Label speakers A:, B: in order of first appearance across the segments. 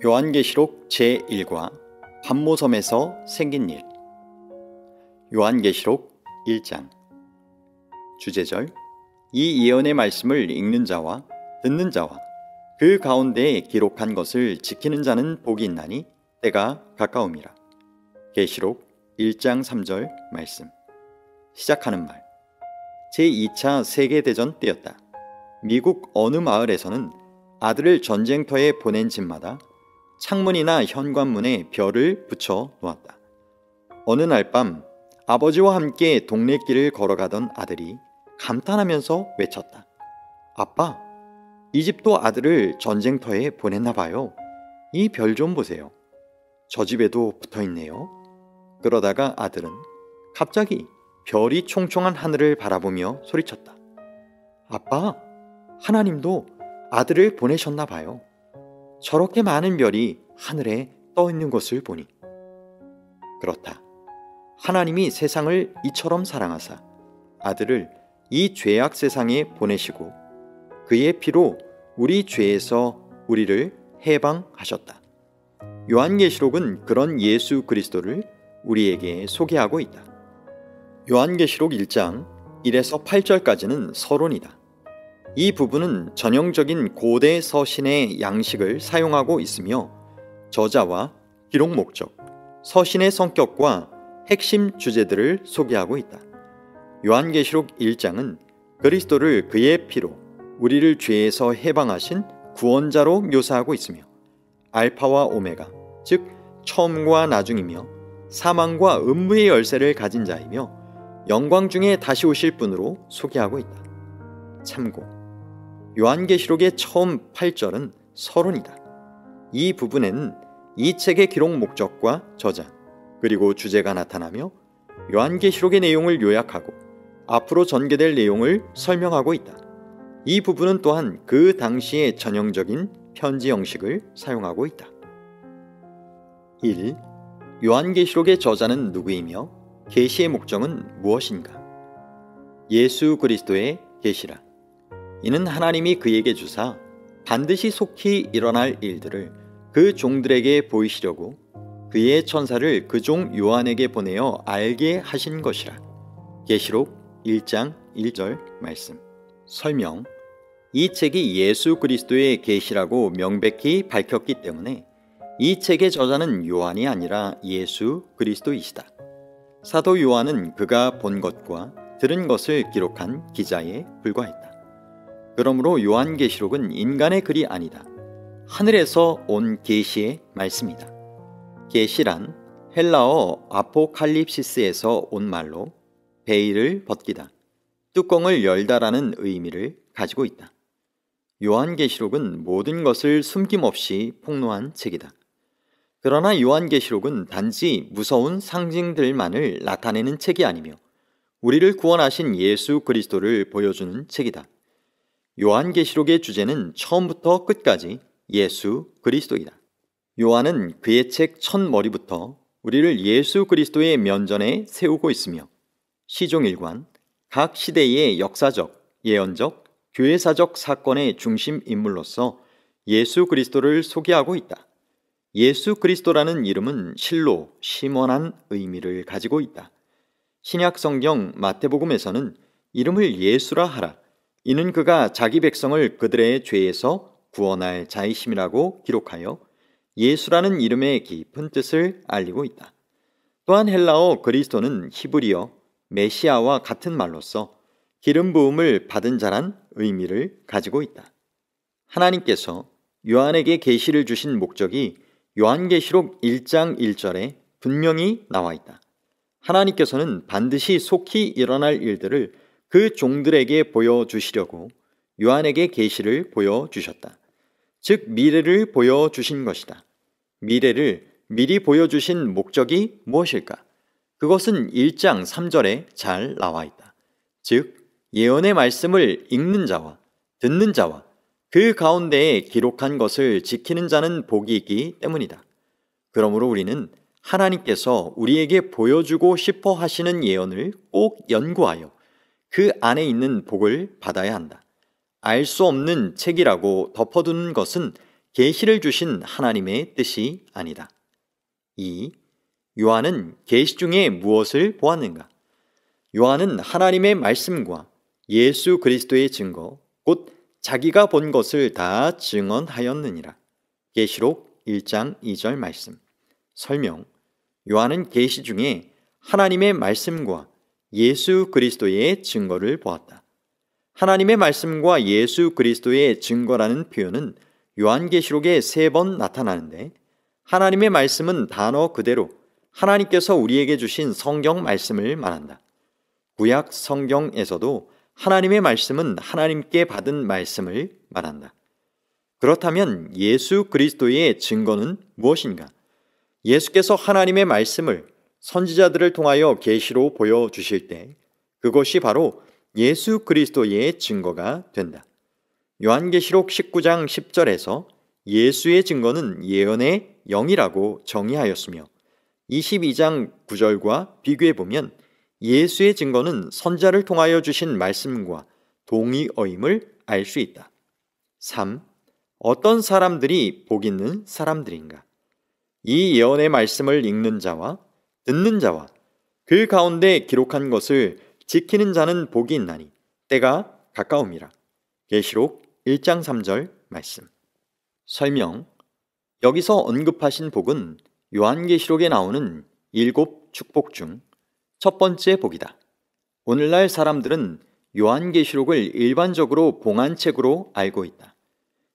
A: 요한계시록 제1과 반모섬에서 생긴 일. 요한계시록 1장. 주제절. 이 예언의 말씀을 읽는 자와 듣는 자와 그 가운데에 기록한 것을 지키는 자는 복이 있나니 때가 가까움이라. 계시록 1장 3절 말씀. 시작하는 말. 제2차 세계대전 때였다. 미국 어느 마을에서는 아들을 전쟁터에 보낸 집마다 창문이나 현관문에 별을 붙여 놓았다. 어느 날 밤 아버지와 함께 동네길을 걸어가던 아들이 감탄하면서 외쳤다. 아빠, 이 집도 아들을 전쟁터에 보냈나 봐요. 이 별 좀 보세요. 저 집에도 붙어있네요. 그러다가 아들은 갑자기 별이 총총한 하늘을 바라보며 소리쳤다. 아빠, 하나님도 아들을 보내셨나 봐요. 저렇게 많은 별이 하늘에 떠 있는 것을 보니. 그렇다. 하나님이 세상을 이처럼 사랑하사 아들을 이 죄악 세상에 보내시고 그의 피로 우리 죄에서 우리를 해방하셨다. 요한계시록은 그런 예수 그리스도를 우리에게 소개하고 있다. 요한계시록 1장 1에서 8절까지는 서론이다. 이 부분은 전형적인 고대 서신의 양식을 사용하고 있으며 저자와 기록 목적, 서신의 성격과 핵심 주제들을 소개하고 있다. 요한계시록 1장은 그리스도를 그의 피로 우리를 죄에서 해방하신 구원자로 묘사하고 있으며 알파와 오메가, 즉 처음과 나중이며 사망과 음부의 열쇠를 가진 자이며 영광 중에 다시 오실 분으로 소개하고 있다. 참고 요한계시록의 처음 8절은 서론이다. 이 부분에는 이 책의 기록 목적과 저자, 그리고 주제가 나타나며 요한계시록의 내용을 요약하고 앞으로 전개될 내용을 설명하고 있다. 이 부분은 또한 그 당시의 전형적인 편지 형식을 사용하고 있다. 1. 요한계시록의 저자는 누구이며 계시의 목적은 무엇인가? 예수 그리스도의 계시라. 이는 하나님이 그에게 주사 반드시 속히 일어날 일들을 그 종들에게 보이시려고 그의 천사를 그 종 요한에게 보내어 알게 하신 것이라. 계시록 1장 1절 말씀. 설명. 이 책이 예수 그리스도의 계시라고 명백히 밝혔기 때문에 이 책의 저자는 요한이 아니라 예수 그리스도이시다. 사도 요한은 그가 본 것과 들은 것을 기록한 기자에 불과했다. 그러므로 요한계시록은 인간의 글이 아니다. 하늘에서 온 계시의 말씀이다. 계시란 헬라어 아포칼립시스에서 온 말로 베일을 벗기다, 뚜껑을 열다라는 의미를 가지고 있다. 요한계시록은 모든 것을 숨김없이 폭로한 책이다. 그러나 요한계시록은 단지 무서운 상징들만을 나타내는 책이 아니며 우리를 구원하신 예수 그리스도를 보여주는 책이다. 요한계시록의 주제는 처음부터 끝까지 예수 그리스도이다. 요한은 그의 책 첫 머리부터 우리를 예수 그리스도의 면전에 세우고 있으며 시종일관, 각 시대의 역사적, 예언적, 교회사적 사건의 중심 인물로서 예수 그리스도를 소개하고 있다. 예수 그리스도라는 이름은 실로, 심원한 의미를 가지고 있다. 신약 성경 마태복음에서는 이름을 예수라 하라. 이는 그가 자기 백성을 그들의 죄에서 구원할 자이심이라고 기록하여 예수라는 이름의 깊은 뜻을 알리고 있다. 또한 헬라어 그리스도는 히브리어 메시아와 같은 말로서 기름 부음을 받은 자란 의미를 가지고 있다. 하나님께서 요한에게 계시를 주신 목적이 요한계시록 1장 1절에 분명히 나와 있다. 하나님께서는 반드시 속히 일어날 일들을 그 종들에게 보여주시려고 요한에게 계시를 보여주셨다. 즉 미래를 보여주신 것이다. 미래를 미리 보여주신 목적이 무엇일까? 그것은 1장 3절에 잘 나와 있다. 즉 예언의 말씀을 읽는 자와 듣는 자와 그 가운데에 기록한 것을 지키는 자는 복이 있기 때문이다. 그러므로 우리는 하나님께서 우리에게 보여주고 싶어 하시는 예언을 꼭 연구하여 그 안에 있는 복을 받아야 한다. 알 수 없는 책이라고 덮어두는 것은 계시를 주신 하나님의 뜻이 아니다. 2. 요한은 계시 중에 무엇을 보았는가? 요한은 하나님의 말씀과 예수 그리스도의 증거, 곧 자기가 본 것을 다 증언하였느니라. 계시록 1장 2절 말씀. 설명. 요한은 계시 중에 하나님의 말씀과 예수 그리스도의 증거를 보았다. 하나님의 말씀과 예수 그리스도의 증거라는 표현은 요한계시록에 3번 나타나는데, 하나님의 말씀은 단어 그대로 하나님께서 우리에게 주신 성경 말씀을 말한다. 구약 성경에서도 하나님의 말씀은 하나님께 받은 말씀을 말한다. 그렇다면 예수 그리스도의 증거는 무엇인가? 예수께서 하나님의 말씀을 선지자들을 통하여 계시로 보여주실 때 그것이 바로 예수 그리스도의 증거가 된다. 요한계시록 19장 10절에서 예수의 증거는 예언의 영이라고 정의하였으며 22장 9절과 비교해보면 예수의 증거는 선지자를 통하여 주신 말씀과 동의어임을 알 수 있다. 3. 어떤 사람들이 복 있는 사람들인가? 이 예언의 말씀을 읽는 자와 듣는 자와 그 가운데 기록한 것을 지키는 자는 복이 있나니 때가 가까움이라. 계시록 1장 3절 말씀. 설명. 여기서 언급하신 복은 요한계시록에 나오는 7 축복 중 첫 번째 복이다. 오늘날 사람들은 요한계시록을 일반적으로 봉안책으로 알고 있다.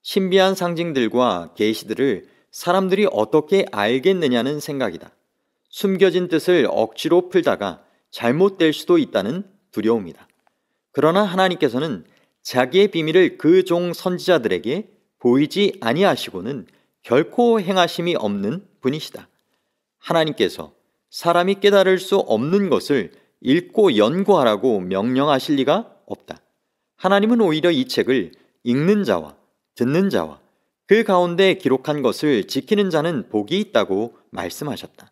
A: 신비한 상징들과 계시들을 사람들이 어떻게 알겠느냐는 생각이다. 숨겨진 뜻을 억지로 풀다가 잘못될 수도 있다는 두려움이다. 그러나 하나님께서는 자기의 비밀을 그 종 선지자들에게 보이지 아니하시고는 결코 행하심이 없는 분이시다. 하나님께서 사람이 깨달을 수 없는 것을 읽고 연구하라고 명령하실 리가 없다. 하나님은 오히려 이 책을 읽는 자와 듣는 자와 그 가운데 기록한 것을 지키는 자는 복이 있다고 말씀하셨다.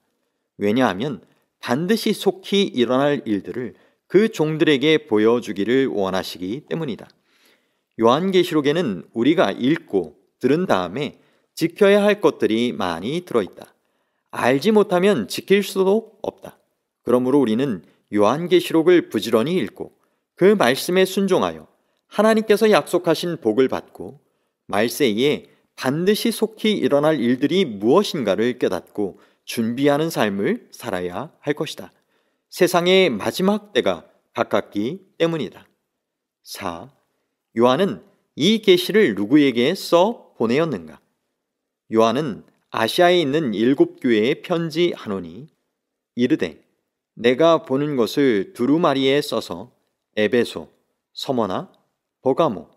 A: 왜냐하면 반드시 속히 일어날 일들을 그 종들에게 보여주기를 원하시기 때문이다. 요한계시록에는 우리가 읽고 들은 다음에 지켜야 할 것들이 많이 들어있다. 알지 못하면 지킬 수도 없다. 그러므로 우리는 요한계시록을 부지런히 읽고 그 말씀에 순종하여 하나님께서 약속하신 복을 받고 말세에 반드시 속히 일어날 일들이 무엇인가를 깨닫고 준비하는 삶을 살아야 할 것이다. 세상의 마지막 때가 가깝기 때문이다. 4. 요한은 이 계시를 누구에게 써 보내었는가? 요한은 아시아에 있는 7교회에 편지하노니 이르되 내가 보는 것을 두루마리에 써서 에베소, 서머나, 버가모,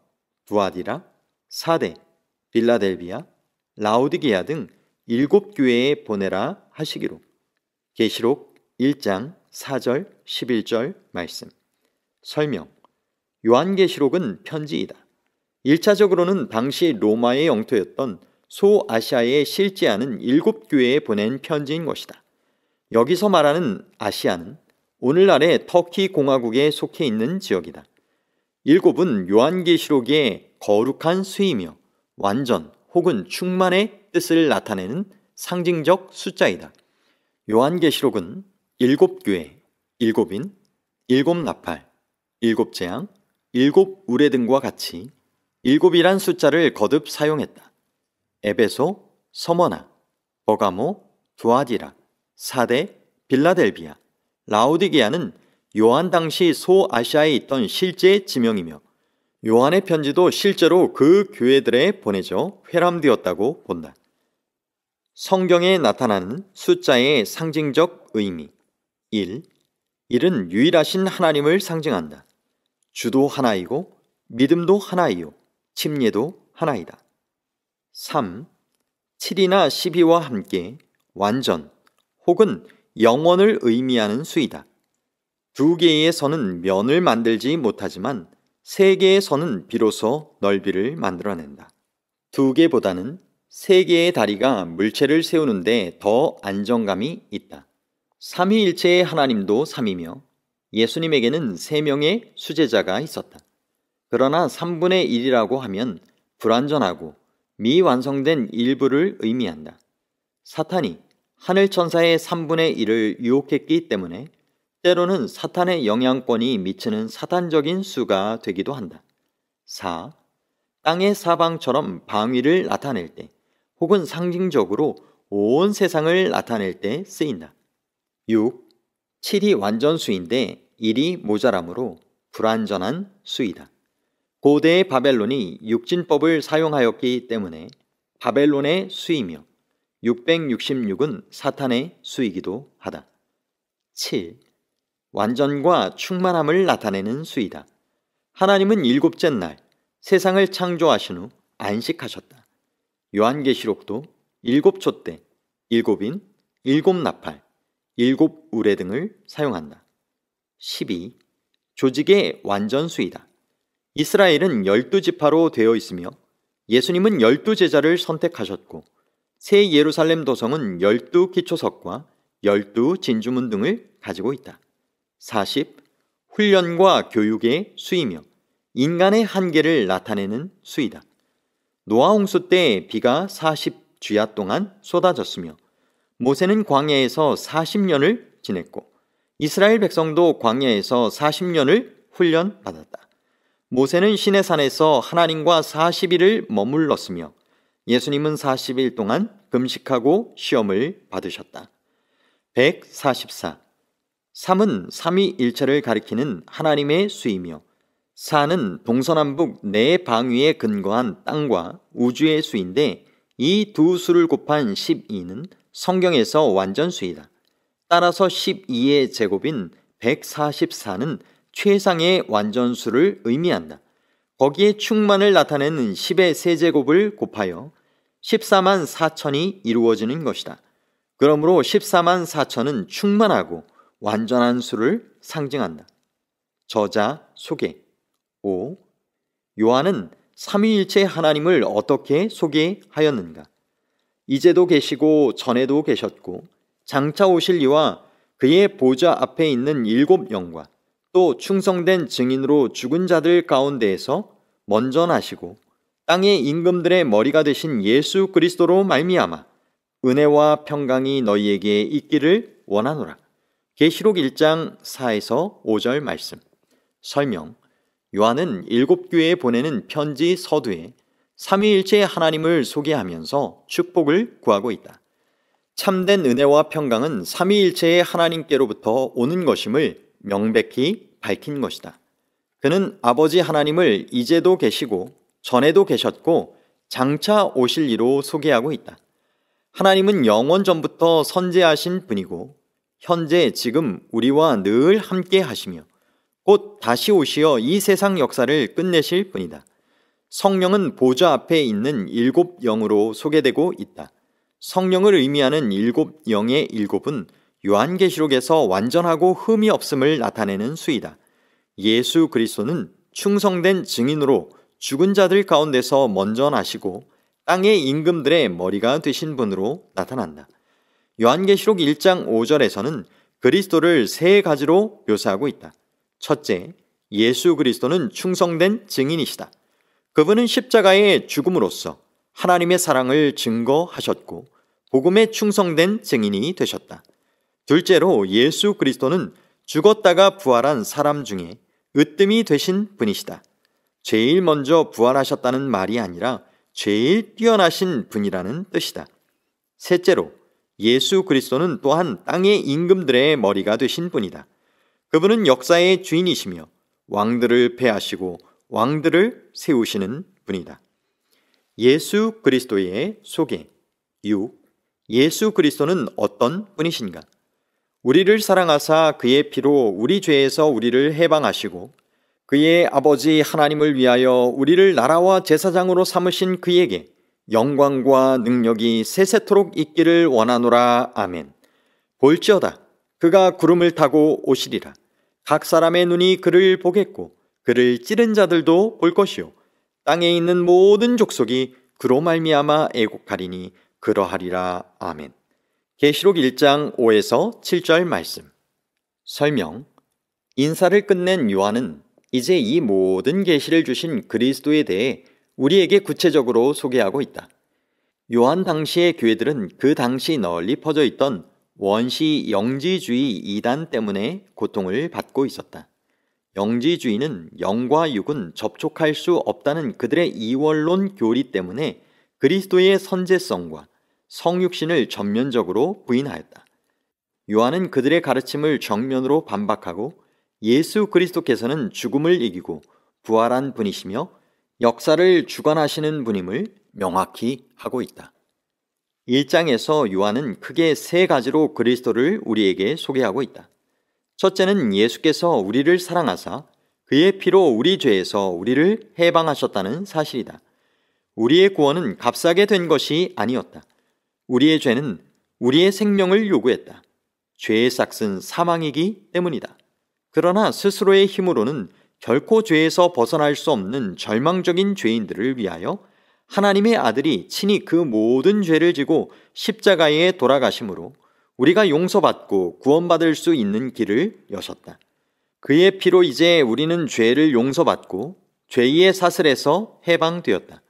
A: 두아디라, 사데, 빌라델비아, 라오디게아 등 7교회에 보내라 하시기로. 계시록 1장 4절 11절 말씀. 설명. 요한계시록은 편지이다. 1차적으로는 당시 로마의 영토였던 소아시아에 실제하는 7교회에 보낸 편지인 것이다. 여기서 말하는 아시아는 오늘날의 터키 공화국에 속해 있는 지역이다. 7은 요한계시록의 거룩한 수이며 완전 혹은 충만의 뜻을 나타내는 상징적 숫자이다. 요한계시록은 7교회, 7인, 7나팔, 7재앙, 7우레 등과 같이 7이란 숫자를 거듭 사용했다. 에베소, 서머나, 버가모, 두아디라, 사데, 빌라델비아, 라오디게아는 요한 당시 소아시아에 있던 실제 지명이며 요한의 편지도 실제로 그 교회들에 보내져 회람되었다고 본다. 성경에 나타나는 숫자의 상징적 의미. 1. 1은 유일하신 하나님을 상징한다. 주도 하나이고 믿음도 하나이요 침례도 하나이다. 3. 7이나 12와 함께 완전 혹은 영원을 의미하는 수이다. 2개의 선은 면을 만들지 못하지만 3개의 선은 비로소 넓이를 만들어낸다. 2개보다는 3개의 다리가 물체를 세우는데 더 안정감이 있다. 삼위일체의 하나님도 3이며 예수님에게는 3명의 수제자가 있었다. 그러나 3분의 1이라고 하면 불완전하고 미완성된 일부를 의미한다. 사탄이 하늘 천사의 3분의 1을 유혹했기 때문에 때로는 사탄의 영향권이 미치는 사탄적인 수가 되기도 한다. 4. 땅의 사방처럼 방위를 나타낼 때 혹은 상징적으로 온 세상을 나타낼 때 쓰인다. 6. 7이 완전수인데 1이 모자람으로 불완전한 수이다. 고대의 바벨론이 육진법을 사용하였기 때문에 바벨론의 수이며 666은 사탄의 수이기도 하다. 7. 완전과 충만함을 나타내는 수이다. 하나님은 일곱째 날 세상을 창조하신 후 안식하셨다. 요한계시록도 일곱 촛대, 일곱인, 일곱 나팔, 일곱 우레 등을 사용한다. 12. 조직의 완전수이다. 이스라엘은 12지파로 되어 있으며 예수님은 12제자를 선택하셨고 새 예루살렘 도성은 12기초석과 12진주문 등을 가지고 있다. 40. 훈련과 교육의 수이며 인간의 한계를 나타내는 수이다. 노아 홍수 때 비가 40주야 동안 쏟아졌으며 모세는 광야에서 40년을 지냈고 이스라엘 백성도 광야에서 40년을 훈련받았다. 모세는 시내산에서 하나님과 40일을 머물렀으며 예수님은 40일 동안 금식하고 시험을 받으셨다. 144. 3은 삼위일체를 가리키는 하나님의 수이며 4는 동서남북 네 방위에 근거한 땅과 우주의 수인데 이 두 수를 곱한 12는 성경에서 완전수이다. 따라서 12의 제곱인 144는 최상의 완전수를 의미한다. 거기에 충만을 나타내는 10의 세제곱을 곱하여 14만 4천이 이루어지는 것이다. 그러므로 14만 4천은 충만하고 완전한 수를 상징한다. 저자 소개. 5. 요한은 삼위일체 하나님을 어떻게 소개하였는가? 이제도 계시고 전에도 계셨고 장차 오실 이와 그의 보좌 앞에 있는 일곱 영과 또 충성된 증인으로 죽은 자들 가운데에서 먼저 나시고 땅의 임금들의 머리가 되신 예수 그리스도로 말미암아 은혜와 평강이 너희에게 있기를 원하노라. 계시록 1장 4에서 5절 말씀. 설명. 요한은 7교회에 보내는 편지 서두에 삼위일체의 하나님을 소개하면서 축복을 구하고 있다. 참된 은혜와 평강은 삼위일체의 하나님께로부터 오는 것임을 명백히 밝힌 것이다. 그는 아버지 하나님을 이제도 계시고 전에도 계셨고 장차 오실 이로 소개하고 있다. 하나님은 영원 전부터 선재하신 분이고 현재 지금 우리와 늘 함께 하시며 곧 다시 오시어 이 세상 역사를 끝내실 분이다. 성령은 보좌 앞에 있는 일곱 영으로 소개되고 있다. 성령을 의미하는 일곱 영의 일곱은 요한계시록에서 완전하고 흠이 없음을 나타내는 수이다. 예수 그리스도는 충성된 증인으로 죽은 자들 가운데서 먼저 나시고 땅의 임금들의 머리가 되신 분으로 나타난다. 요한계시록 1장 5절에서는 그리스도를 세 가지로 묘사하고 있다. 첫째, 예수 그리스도는 충성된 증인이시다. 그분은 십자가의 죽음으로써 하나님의 사랑을 증거하셨고 복음에 충성된 증인이 되셨다. 둘째로 예수 그리스도는 죽었다가 부활한 사람 중에 으뜸이 되신 분이시다. 제일 먼저 부활하셨다는 말이 아니라 제일 뛰어나신 분이라는 뜻이다. 셋째로 예수 그리스도는 또한 땅의 임금들의 머리가 되신 분이다. 그분은 역사의 주인이시며 왕들을 패하시고 왕들을 세우시는 분이다. 예수 그리스도의 소개. 6. 예수 그리스도는 어떤 분이신가? 우리를 사랑하사 그의 피로 우리 죄에서 우리를 해방하시고 그의 아버지 하나님을 위하여 우리를 나라와 제사장으로 삼으신 그에게 영광과 능력이 세세토록 있기를 원하노라. 아멘. 볼지어다 그가 구름을 타고 오시리라. 각 사람의 눈이 그를 보겠고 그를 찌른 자들도 볼 것이요 땅에 있는 모든 족속이 그로 말미암아 애곡하리니 그러하리라. 아멘. 계시록 1장 5에서 7절 말씀. 설명. 인사를 끝낸 요한은 이제 이 모든 계시를 주신 그리스도에 대해 우리에게 구체적으로 소개하고 있다. 요한 당시의 교회들은 그 당시 널리 퍼져 있던 원시 영지주의 이단 때문에 고통을 받고 있었다. 영지주의는 영과 육은 접촉할 수 없다는 그들의 이원론 교리 때문에 그리스도의 선제성과 성육신을 전면적으로 부인하였다. 요한은 그들의 가르침을 정면으로 반박하고 예수 그리스도께서는 죽음을 이기고 부활한 분이시며 역사를 주관하시는 분임을 명확히 하고 있다. 1장에서 요한은 크게 세 가지로 그리스도를 우리에게 소개하고 있다. 첫째는 예수께서 우리를 사랑하사 그의 피로 우리 죄에서 우리를 해방하셨다는 사실이다. 우리의 구원은 값싸게 된 것이 아니었다. 우리의 죄는 우리의 생명을 요구했다. 죄의 싹은 사망이기 때문이다. 그러나 스스로의 힘으로는 결코 죄에서 벗어날 수 없는 절망적인 죄인들을 위하여 하나님의 아들이 친히 그 모든 죄를 지고 십자가에 돌아가심으로 우리가 용서받고 구원받을 수 있는 길을 여셨다. 그의 피로 이제 우리는 죄를 용서받고 죄의 사슬에서 해방되었다.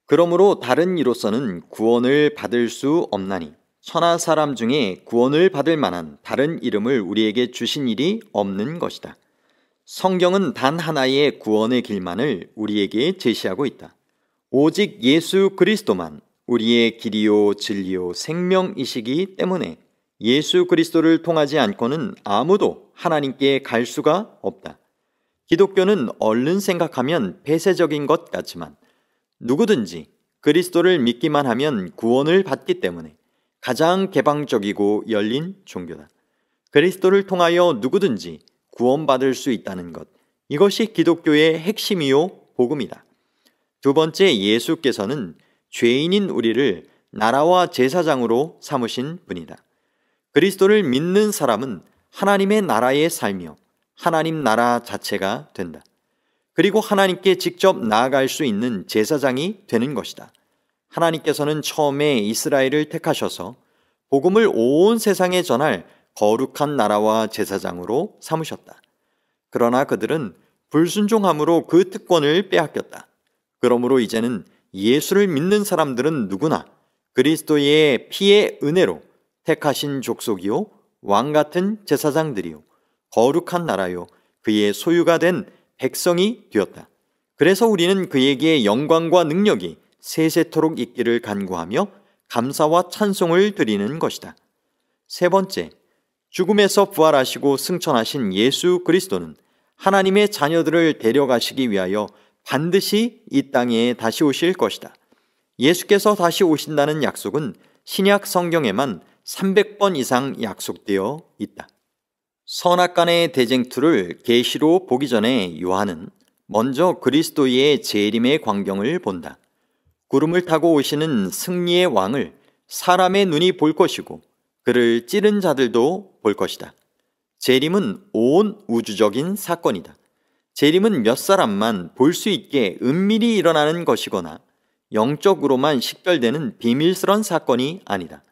A: 그러므로 다른 이로서는 구원을 받을 수 없나니 천하 사람 중에 구원을 받을 만한 다른 이름을 우리에게 주신 일이 없는 것이다. 성경은 단 하나의 구원의 길만을 우리에게 제시하고 있다. 오직 예수 그리스도만 우리의 길이요 진리요 생명이시기 때문에 예수 그리스도를 통하지 않고는 아무도 하나님께 갈 수가 없다. 기독교는 얼른 생각하면 폐쇄적인 것 같지만 누구든지 그리스도를 믿기만 하면 구원을 받기 때문에 가장 개방적이고 열린 종교다. 그리스도를 통하여 누구든지 구원받을 수 있다는 것, 이것이 기독교의 핵심이요 복음이다. 두 번째, 예수께서는 죄인인 우리를 나라와 제사장으로 삼으신 분이다. 그리스도를 믿는 사람은 하나님의 나라에 살며 하나님 나라 자체가 된다. 그리고 하나님께 직접 나아갈 수 있는 제사장이 되는 것이다. 하나님께서는 처음에 이스라엘을 택하셔서 복음을 온 세상에 전할 거룩한 나라와 제사장으로 삼으셨다. 그러나 그들은 불순종함으로 그 특권을 빼앗겼다. 그러므로 이제는 예수를 믿는 사람들은 누구나 그리스도의 피의 은혜로 택하신 족속이요 왕 같은 제사장들이요 거룩한 나라요 그의 소유가 된 백성이 되었다. 그래서 우리는 그에게 영광과 능력이 세세토록 있기를 간구하며 감사와 찬송을 드리는 것이다. 세 번째, 죽음에서 부활하시고 승천하신 예수 그리스도는 하나님의 자녀들을 데려가시기 위하여 반드시 이 땅에 다시 오실 것이다. 예수께서 다시 오신다는 약속은 신약 성경에만 300번 이상 약속되어 있다. 선악간의 대쟁투를 계시로 보기 전에 요한은 먼저 그리스도의 재림의 광경을 본다. 구름을 타고 오시는 승리의 왕을 사람의 눈이 볼 것이고 그를 찌른 자들도 볼 것이다. 재림은 온 우주적인 사건이다. 재림은 몇 사람만 볼 수 있게 은밀히 일어나는 것이거나 영적으로만 식별되는 비밀스런 사건이 아니다.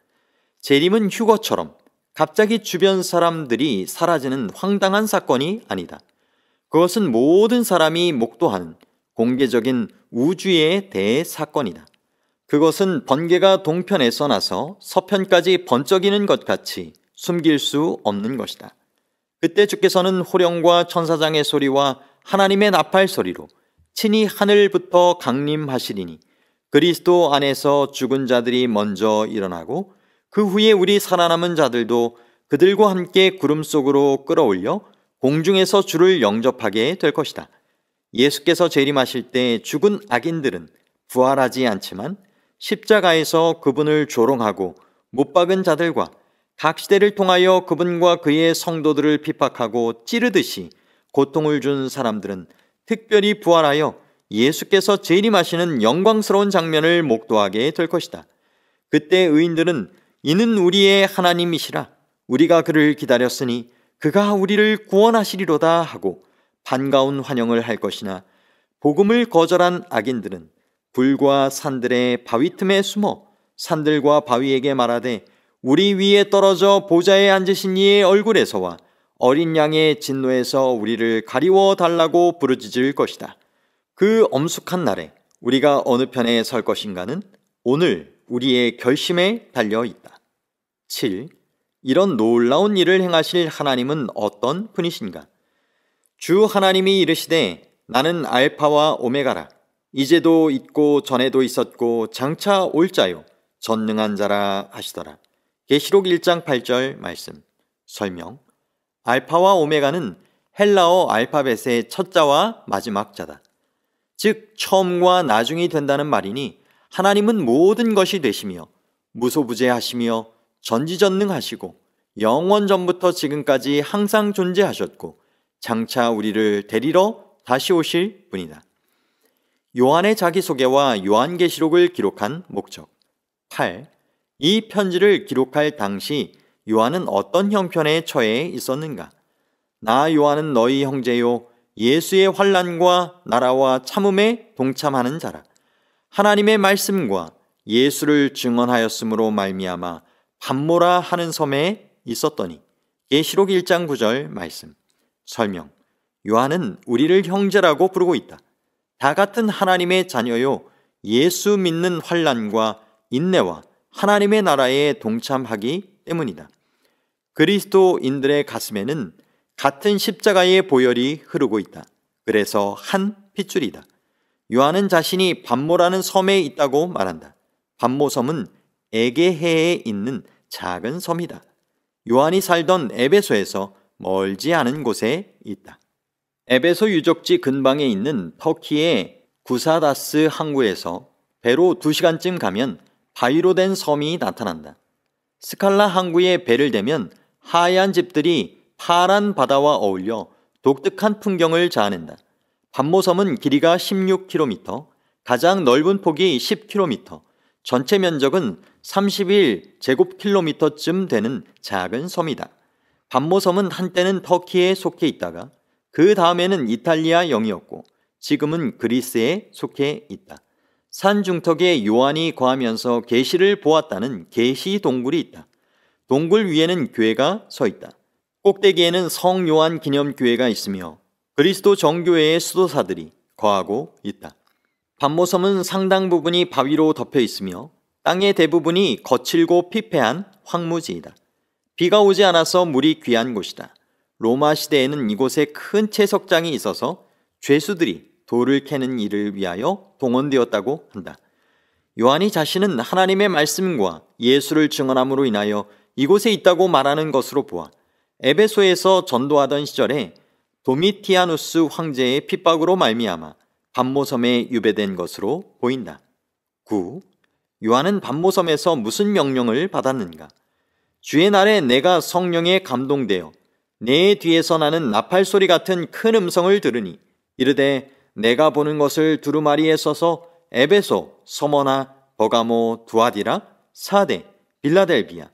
A: 재림은 휴거처럼 갑자기 주변 사람들이 사라지는 황당한 사건이 아니다. 그것은 모든 사람이 목도하는 공개적인 우주의 대사건이다. 그것은 번개가 동편에서 나서 서편까지 번쩍이는 것 같이 숨길 수 없는 것이다. 그때 주께서는 호령과 천사장의 소리와 하나님의 나팔 소리로 친히 하늘부터 강림하시리니 그리스도 안에서 죽은 자들이 먼저 일어나고 그 후에 우리 살아남은 자들도 그들과 함께 구름 속으로 끌어올려 공중에서 주를 영접하게 될 것이다. 예수께서 재림하실 때 죽은 악인들은 부활하지 않지만 십자가에서 그분을 조롱하고 못 박은 자들과 각 시대를 통하여 그분과 그의 성도들을 핍박하고 찌르듯이 고통을 준 사람들은 특별히 부활하여 예수께서 재림하시는 영광스러운 장면을 목도하게 될 것이다. 그때 의인들은 이는 우리의 하나님이시라 우리가 그를 기다렸으니 그가 우리를 구원하시리로다 하고 반가운 환영을 할 것이나 복음을 거절한 악인들은 불과 산들의 바위 틈에 숨어 산들과 바위에게 말하되 우리 위에 떨어져 보좌에 앉으신 이의 얼굴에서와 어린 양의 진노에서 우리를 가리워 달라고 부르짖을 것이다. 그 엄숙한 날에 우리가 어느 편에 설 것인가는 오늘 우리의 결심에 달려 있다. 7. 이런 놀라운 일을 행하실 하나님은 어떤 분이신가? 주 하나님이 이르시되 나는 알파와 오메가라. 이제도 있고 전에도 있었고 장차 올 자요 전능한 자라 하시더라. 계시록 1장 8절 말씀. 설명. 알파와 오메가는 헬라어 알파벳의 첫 자와 마지막 자다. 즉 처음과 나중이 된다는 말이니 하나님은 모든 것이 되시며 무소부재하시며 전지전능하시고 영원 전부터 지금까지 항상 존재하셨고 장차 우리를 데리러 다시 오실 분이다. 요한의 자기소개와 요한계시록을 기록한 목적. 8. 이 편지를 기록할 당시 요한은 어떤 형편에 처해 있었는가? 나 요한은 너희 형제요 예수의 환난과 나라와 참음에 동참하는 자라. 하나님의 말씀과 예수를 증언하였으므로 말미암아 밤모라 하는 섬에 있었더니. 계시록 1장 9절 말씀. 설명. 요한은 우리를 형제라고 부르고 있다. 다 같은 하나님의 자녀요 예수 믿는 환난과 인내와 하나님의 나라에 동참하기 때문이다. 그리스도인들의 가슴에는 같은 십자가의 보혈이 흐르고 있다. 그래서 한 핏줄이다. 요한은 자신이 밤모라는 섬에 있다고 말한다. 밤모섬은 에게해에 있는 작은 섬이다. 요한이 살던 에베소에서 멀지 않은 곳에 있다. 에베소 유적지 근방에 있는 터키의 구사다스 항구에서 배로 2시간쯤 가면 바위로 된 섬이 나타난다. 스칼라 항구에 배를 대면 하얀 집들이 파란 바다와 어울려 독특한 풍경을 자아낸다. 밤모섬은 길이가 16km, 가장 넓은 폭이 10km, 전체 면적은 31제곱킬로미터쯤 되는 작은 섬이다. 밤모섬은 한때는 터키에 속해 있다가 그 다음에는 이탈리아 영이었고 지금은 그리스에 속해 있다. 산 중턱에 요한이 거하면서 계시를 보았다는 계시 동굴이 있다. 동굴 위에는 교회가 서 있다. 꼭대기에는 성 요한 기념교회가 있으며 그리스도 정교회의 수도사들이 거하고 있다. 밤모섬은 상당 부분이 바위로 덮여 있으며 땅의 대부분이 거칠고 피폐한 황무지이다. 비가 오지 않아서 물이 귀한 곳이다. 로마 시대에는 이곳에 큰 채석장이 있어서 죄수들이 돌을 캐는 일을 위하여 동원되었다고 한다. 요한이 자신은 하나님의 말씀과 예수를 증언함으로 인하여 이곳에 있다고 말하는 것으로 보아 에베소에서 전도하던 시절에 도미티아누스 황제의 핍박으로 말미암아 밤모섬에 유배된 것으로 보인다. 9. 요한은 밤모섬에서 무슨 명령을 받았는가? 주의 날에 내가 성령에 감동되어 내 뒤에서 나는 나팔소리 같은 큰 음성을 들으니 이르되 내가 보는 것을 두루마리에 써서 에베소, 서머나, 버가모, 두아디라, 사데, 빌라델비아,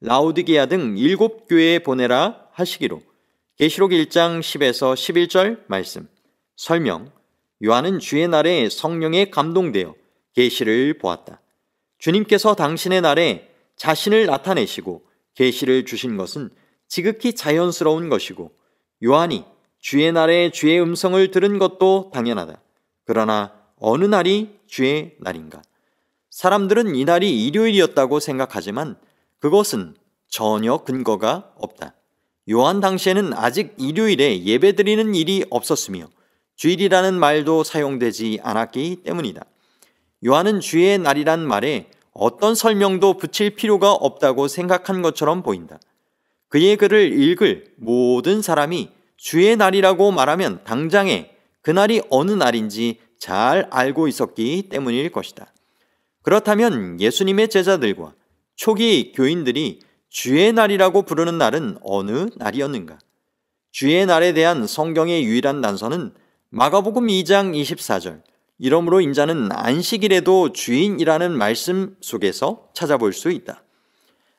A: 라우디게아 등 7교회에 보내라 하시기로. 계시록 1장 10에서 11절 말씀. 설명. 요한은 주의 날에 성령에 감동되어 계시를 보았다. 주님께서 당신의 날에 자신을 나타내시고 계시를 주신 것은 지극히 자연스러운 것이고 요한이 주의 날에 주의 음성을 들은 것도 당연하다. 그러나 어느 날이 주의 날인가? 사람들은 이 날이 일요일이었다고 생각하지만 그것은 전혀 근거가 없다. 요한 당시에는 아직 일요일에 예배드리는 일이 없었으며 주일이라는 말도 사용되지 않았기 때문이다. 요한은 주의 날이란 말에 어떤 설명도 붙일 필요가 없다고 생각한 것처럼 보인다. 그의 글을 읽을 모든 사람이 주의 날이라고 말하면 당장에 그날이 어느 날인지 잘 알고 있었기 때문일 것이다. 그렇다면 예수님의 제자들과 초기 교인들이 주의 날이라고 부르는 날은 어느 날이었는가? 주의 날에 대한 성경의 유일한 단서는 마가복음 2장 24절 이러므로 인자는 안식일에도 주인이라는 말씀 속에서 찾아볼 수 있다.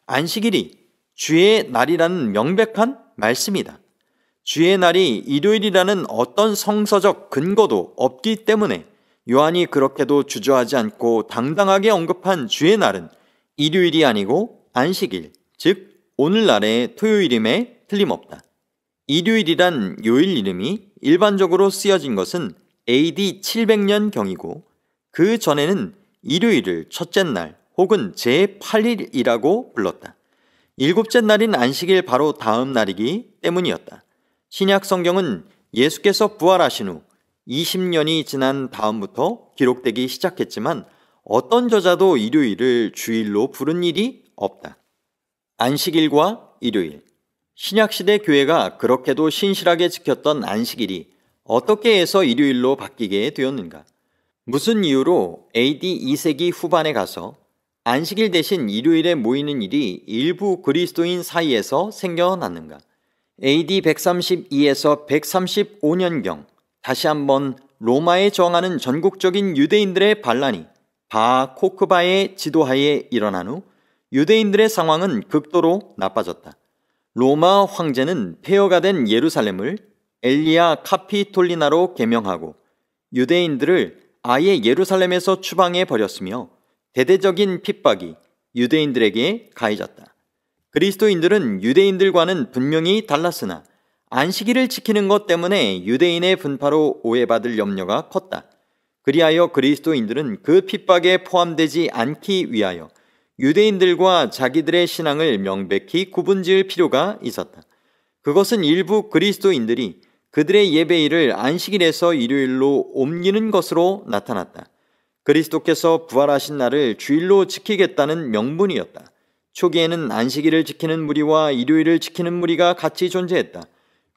A: 안식일이 주의 날이라는 명백한 말씀이다. 주의 날이 일요일이라는 어떤 성서적 근거도 없기 때문에 요한이 그렇게도 주저하지 않고 당당하게 언급한 주의 날은 일요일이 아니고 안식일, 즉 오늘날의 토요일임에 틀림없다. 일요일이란 요일 이름이 일반적으로 쓰여진 것은 AD 700년 경이고 그 전에는 일요일을 첫째 날 혹은 제8일이라고 불렀다. 일곱째 날인 안식일 바로 다음 날이기 때문이었다. 신약 성경은 예수께서 부활하신 후 20년이 지난 다음부터 기록되기 시작했지만 어떤 저자도 일요일을 주일로 부른 일이 없다. 안식일과 일요일. 신약시대 교회가 그렇게도 신실하게 지켰던 안식일이 어떻게 해서 일요일로 바뀌게 되었는가? 무슨 이유로 AD 2세기 후반에 가서 안식일 대신 일요일에 모이는 일이 일부 그리스도인 사이에서 생겨났는가? AD 132에서 135년경 다시 한번 로마에 저항하는 전국적인 유대인들의 반란이 바 코크바의 지도하에 일어난 후 유대인들의 상황은 극도로 나빠졌다. 로마 황제는 폐허가 된 예루살렘을 엘리아 카피톨리나로 개명하고 유대인들을 아예 예루살렘에서 추방해 버렸으며 대대적인 핍박이 유대인들에게 가해졌다. 그리스도인들은 유대인들과는 분명히 달랐으나 안식일을 지키는 것 때문에 유대인의 분파로 오해받을 염려가 컸다. 그리하여 그리스도인들은 그 핍박에 포함되지 않기 위하여 유대인들과 자기들의 신앙을 명백히 구분지을 필요가 있었다. 그것은 일부 그리스도인들이 그들의 예배일을 안식일에서 일요일로 옮기는 것으로 나타났다. 그리스도께서 부활하신 날을 주일로 지키겠다는 명분이었다. 초기에는 안식일을 지키는 무리와 일요일을 지키는 무리가 같이 존재했다.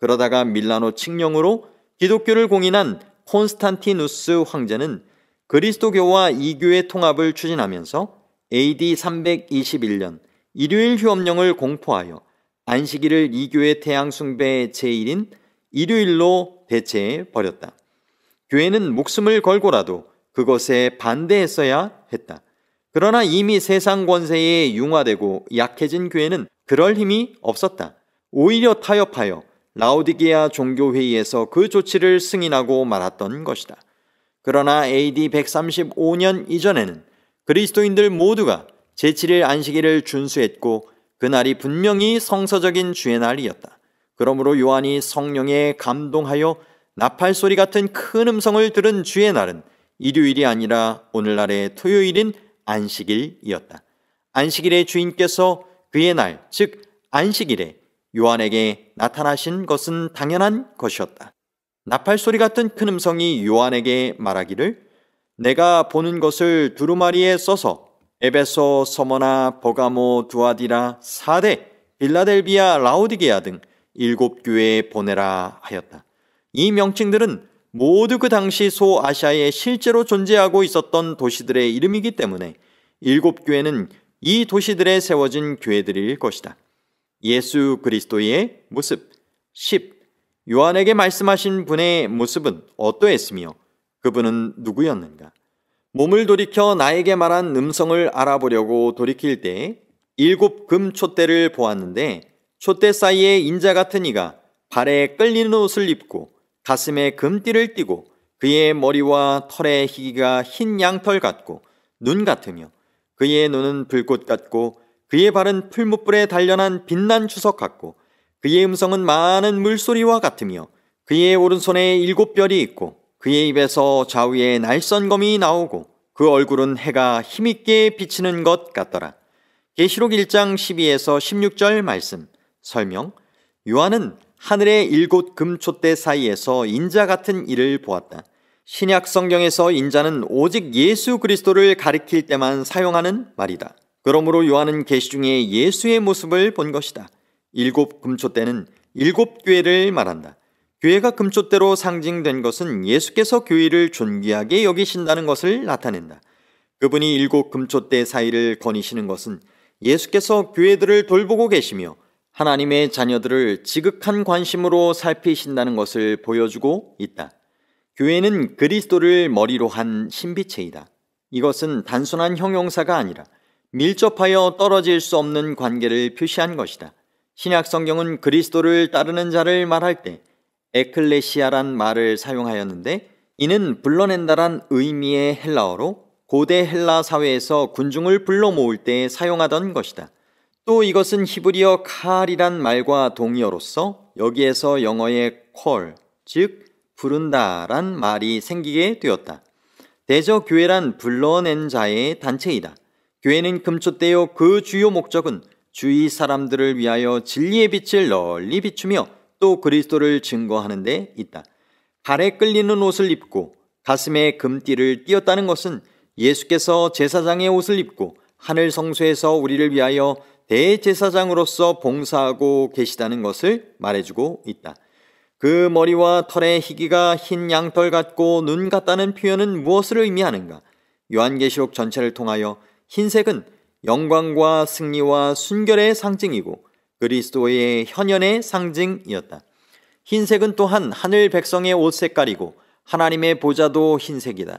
A: 그러다가 밀라노 칙령으로 기독교를 공인한 콘스탄티누스 황제는 그리스도교와 이교의 통합을 추진하면서 AD 321년 일요일 휴업령을 공포하여 안식일을 이교의 태양 숭배의 제1인 일요일로 대체해 버렸다. 교회는 목숨을 걸고라도 그것에 반대했어야 했다. 그러나 이미 세상 권세에 융화되고 약해진 교회는 그럴 힘이 없었다. 오히려 타협하여 라오디게아 종교회의에서 그 조치를 승인하고 말았던 것이다. 그러나 AD 135년 이전에는 그리스도인들 모두가 제7일 안식일을 준수했고 그날이 분명히 성서적인 주의 날이었다. 그러므로 요한이 성령에 감동하여 나팔소리 같은 큰 음성을 들은 주의 날은 일요일이 아니라 오늘날의 토요일인 안식일이었다. 안식일의 주인께서 그의 날, 즉 안식일에 요한에게 나타나신 것은 당연한 것이었다. 나팔소리 같은 큰 음성이 요한에게 말하기를 내가 보는 것을 두루마리에 써서 에베소, 서머나, 버가모, 두아디라, 사데, 빌라델비아, 라오디게아 등 7교회에 보내라 하였다. 이 명칭들은 모두 그 당시 소아시아에 실제로 존재하고 있었던 도시들의 이름이기 때문에 7교회는 이 도시들에 세워진 교회들일 것이다. 예수 그리스도의 모습 10. 요한에게 말씀하신 분의 모습은 어떠했으며 그분은 누구였는가? 몸을 돌이켜 나에게 말한 음성을 알아보려고 돌이킬 때 7 금 촛대를 보았는데 촛대 사이에 인자 같은 이가 발에 끌리는 옷을 입고 가슴에 금띠를 띠고 그의 머리와 털의 희기가 흰 양털 같고 눈 같으며 그의 눈은 불꽃 같고 그의 발은 풀무불에 단련한 빛난 주석 같고 그의 음성은 많은 물소리와 같으며 그의 오른손에 7별이 있고 그의 입에서 좌우에 날선검이 나오고 그 얼굴은 해가 힘있게 비치는 것 같더라. 계시록 1장 12에서 16절 말씀 설명. 요한은 하늘의 7 금촛대 사이에서 인자 같은 이를 보았다. 신약 성경에서 인자는 오직 예수 그리스도를 가리킬 때만 사용하는 말이다. 그러므로 요한은 계시 중에 예수의 모습을 본 것이다. 7 금촛대는 7교회를 말한다. 교회가 금촛대로 상징된 것은 예수께서 교회를 존귀하게 여기신다는 것을 나타낸다. 그분이 7 금촛대 사이를 거니시는 것은 예수께서 교회들을 돌보고 계시며 하나님의 자녀들을 지극한 관심으로 살피신다는 것을 보여주고 있다. 교회는 그리스도를 머리로 한 신비체이다. 이것은 단순한 형용사가 아니라 밀접하여 떨어질 수 없는 관계를 표시한 것이다. 신약 성경은 그리스도를 따르는 자를 말할 때 에클레시아란 말을 사용하였는데 이는 불러낸다란 의미의 헬라어로 고대 헬라 사회에서 군중을 불러 모을 때 사용하던 것이다. 또 이것은 히브리어 칼이란 말과 동의어로서 여기에서 영어의 call, 즉 부른다란 말이 생기게 되었다. 대저교회란 불러낸 자의 단체이다. 교회는 금초대요 그 주요 목적은 주위 사람들을 위하여 진리의 빛을 널리 비추며 또 그리스도를 증거하는 데 있다. 발에 끌리는 옷을 입고 가슴에 금띠를 띄었다는 것은 예수께서 제사장의 옷을 입고 하늘 성소에서 우리를 위하여 대제사장으로서 봉사하고 계시다는 것을 말해주고 있다. 그 머리와 털의 희기가 흰 양털 같고 눈 같다는 표현은 무엇을 의미하는가? 요한계시록 전체를 통하여 흰색은 영광과 승리와 순결의 상징이고 그리스도의 현현의 상징이었다. 흰색은 또한 하늘 백성의 옷 색깔이고 하나님의 보좌도 흰색이다.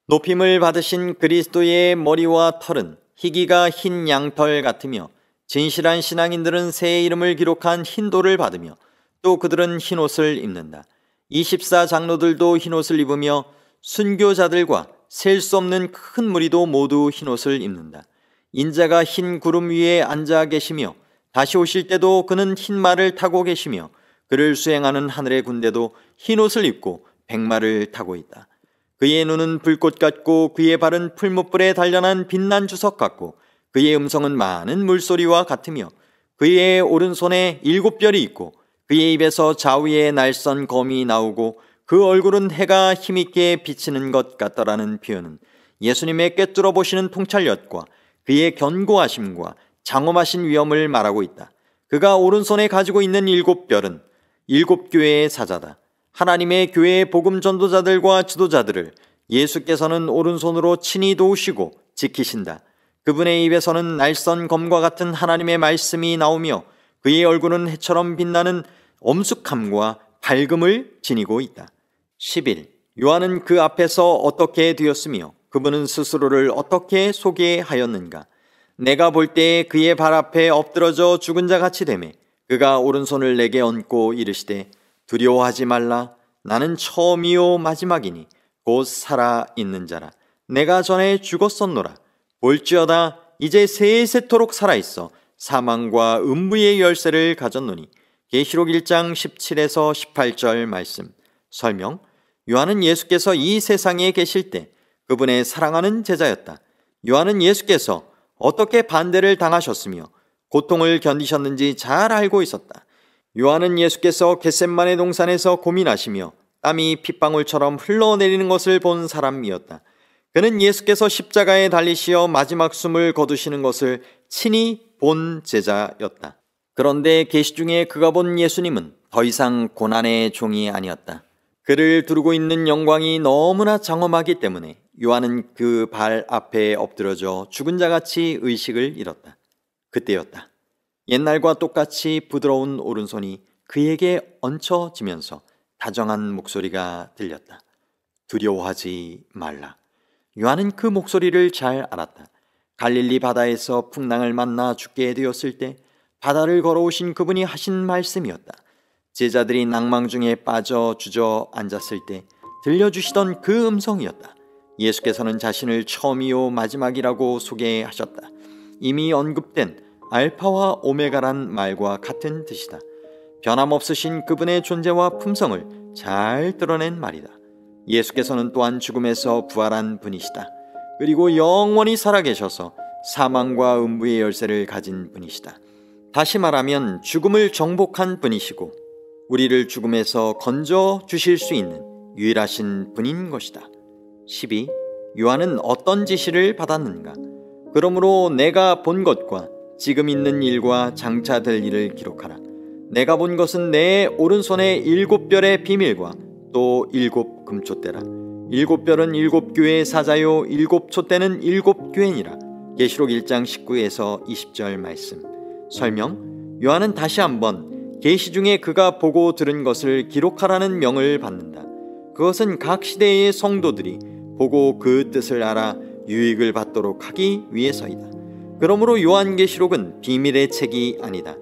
A: 높임을 받으신 그리스도의 머리와 털은 희기가 흰 양털 같으며 진실한 신앙인들은 새 이름을 기록한 흰돌을 받으며 또 그들은 흰옷을 입는다. 24장로들도 흰옷을 입으며 순교자들과 셀 수 없는 큰 무리도 모두 흰옷을 입는다. 인자가 흰 구름 위에 앉아 계시며 다시 오실 때도 그는 흰 말을 타고 계시며 그를 수행하는 하늘의 군대도 흰옷을 입고 백마를 타고 있다. 그의 눈은 불꽃 같고 그의 발은 풀무불에 단련한 빛난 주석 같고 그의 음성은 많은 물소리와 같으며 그의 오른손에 7별이 있고 그의 입에서 좌우에 날선 검이 나오고 그 얼굴은 해가 힘있게 비치는 것 같더라는 표현은 예수님의 꿰뚫어 보시는 통찰력과 그의 견고하심과 장엄하신 위엄을 말하고 있다. 그가 오른손에 가지고 있는 7별은 7교회의 사자다. 하나님의 교회의 복음 전도자들과 지도자들을 예수께서는 오른손으로 친히 도우시고 지키신다. 그분의 입에서는 날선 검과 같은 하나님의 말씀이 나오며 그의 얼굴은 해처럼 빛나는 엄숙함과 밝음을 지니고 있다. 11. 요한은 그 앞에서 어떻게 되었으며 그분은 스스로를 어떻게 소개하였는가? 내가 볼 때에 그의 발 앞에 엎드러져 죽은 자 같이 되매 그가 오른손을 내게 얹고 이르시되 두려워하지 말라. 나는 처음이요 마지막이니 곧 살아있는 자라. 내가 전에 죽었었노라. 볼지어다 이제 세세토록 살아있어 사망과 음부의 열쇠를 가졌노니. 계시록 1장 17에서 18절 말씀. 설명. 요한은 예수께서 이 세상에 계실 때 그분의 사랑하는 제자였다. 요한은 예수께서 어떻게 반대를 당하셨으며 고통을 견디셨는지 잘 알고 있었다. 요한은 예수께서 겟셋마네 동산에서 고민하시며 땀이 핏방울처럼 흘러내리는 것을 본 사람이었다. 그는 예수께서 십자가에 달리시어 마지막 숨을 거두시는 것을 친히 본 제자였다. 그런데 계시 중에 그가 본 예수님은 더 이상 고난의 종이 아니었다. 그를 두르고 있는 영광이 너무나 장엄하기 때문에 요한은 그 발 앞에 엎드러져 죽은 자같이 의식을 잃었다. 그때였다. 옛날과 똑같이 부드러운 오른손이 그에게 얹혀지면서 다정한 목소리가 들렸다. 두려워하지 말라. 요한은 그 목소리를 잘 알았다. 갈릴리 바다에서 풍랑을 만나 죽게 되었을 때 바다를 걸어오신 그분이 하신 말씀이었다. 제자들이 낭망 중에 빠져 주저앉았을 때 들려주시던 그 음성이었다. 예수께서는 자신을 처음이요 마지막이라고 소개하셨다. 이미 언급된 알파와 오메가란 말과 같은 뜻이다. 변함없으신 그분의 존재와 품성을 잘 드러낸 말이다. 예수께서는 또한 죽음에서 부활한 분이시다. 그리고 영원히 살아계셔서 사망과 음부의 열쇠를 가진 분이시다. 다시 말하면 죽음을 정복한 분이시고 우리를 죽음에서 건져 주실 수 있는 유일하신 분인 것이다. 12. 요한은 어떤 지시를 받았는가? 그러므로 내가 본 것과 지금 있는 일과 장차 될 일을 기록하라. 내가 본 것은 내 오른손에 7별의 비밀과 또 7 금촛대라. 7별은 7교회의 사자요 7 촛대는 7교회니라. 계시록 1장 19에서 20절 말씀. 설명. 요한은 다시 한번 계시 중에 그가 보고 들은 것을 기록하라는 명을 받는다. 그것은 각 시대의 성도들이 보고 그 뜻을 알아 유익을 받도록 하기 위해서이다. 그러므로 요한계시록은 비밀의 책이 아니다.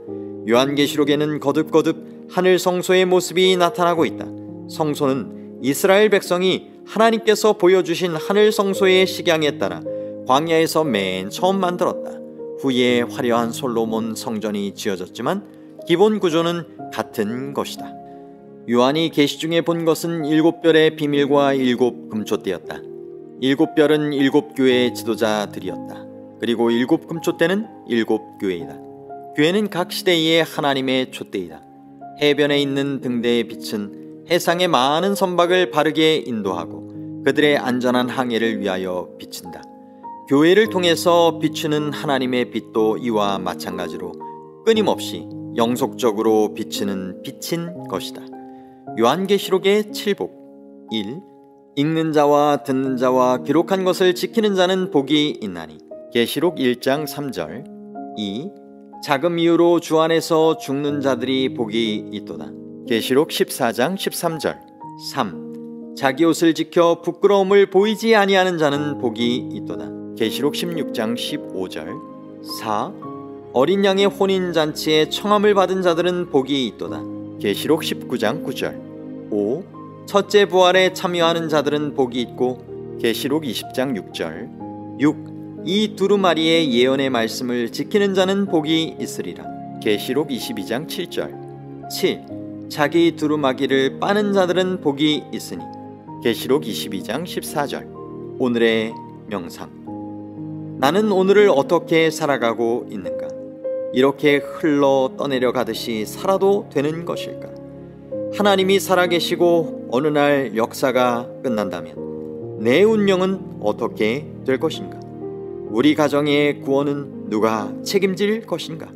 A: 요한계시록에는 거듭거듭 하늘 성소의 모습이 나타나고 있다. 성소는 이스라엘 백성이 하나님께서 보여주신 하늘 성소의 식양에 따라 광야에서 맨 처음 만들었다. 후에 화려한 솔로몬 성전이 지어졌지만 기본 구조는 같은 것이다. 요한이 계시 중에 본 것은 7별의 비밀과 7 금촛대였다. 7별은 7교회의 지도자들이었다. 그리고 7금촛대는 7교회이다. 교회는 각 시대의 하나님의 촛대이다. 해변에 있는 등대의 빛은 해상의 많은 선박을 바르게 인도하고 그들의 안전한 항해를 위하여 비친다. 교회를 통해서 비추는 하나님의 빛도 이와 마찬가지로 끊임없이 영속적으로 비치는 빛인 것이다. 요한계시록의 7복 1. 읽는 자와 듣는 자와 기록한 것을 지키는 자는 복이 있나니. 계시록 1장 3절 2. 자금 이유로 주 안에서 죽는 자들이 복이 있도다. 계시록 14장 13절 3. 자기 옷을 지켜 부끄러움을 보이지 아니하는 자는 복이 있도다. 계시록 16장 15절 4. 어린 양의 혼인잔치에 청함을 받은 자들은 복이 있도다. 계시록 19장 9절 5. 첫째 부활에 참여하는 자들은 복이 있고. 계시록 20장 6절 6. 이 두루마리의 예언의 말씀을 지키는 자는 복이 있으리라. 계시록 22장 7절 7. 자기 두루마기를 빠는 자들은 복이 있으니. 계시록 22장 14절 오늘의 명상. 나는 오늘을 어떻게 살아가고 있는가? 이렇게 흘러 떠내려 가듯이 살아도 되는 것일까? 하나님이 살아계시고 어느 날 역사가 끝난다면 내 운명은 어떻게 될 것인가? 우리 가정의 구원은 누가 책임질 것인가?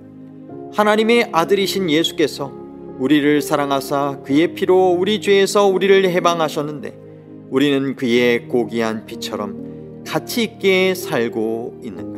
A: 하나님의 아들이신 예수께서 우리를 사랑하사 그의 피로 우리 죄에서 우리를 해방하셨는데 우리는 그의 고귀한 피처럼 가치 있게 살고 있는가?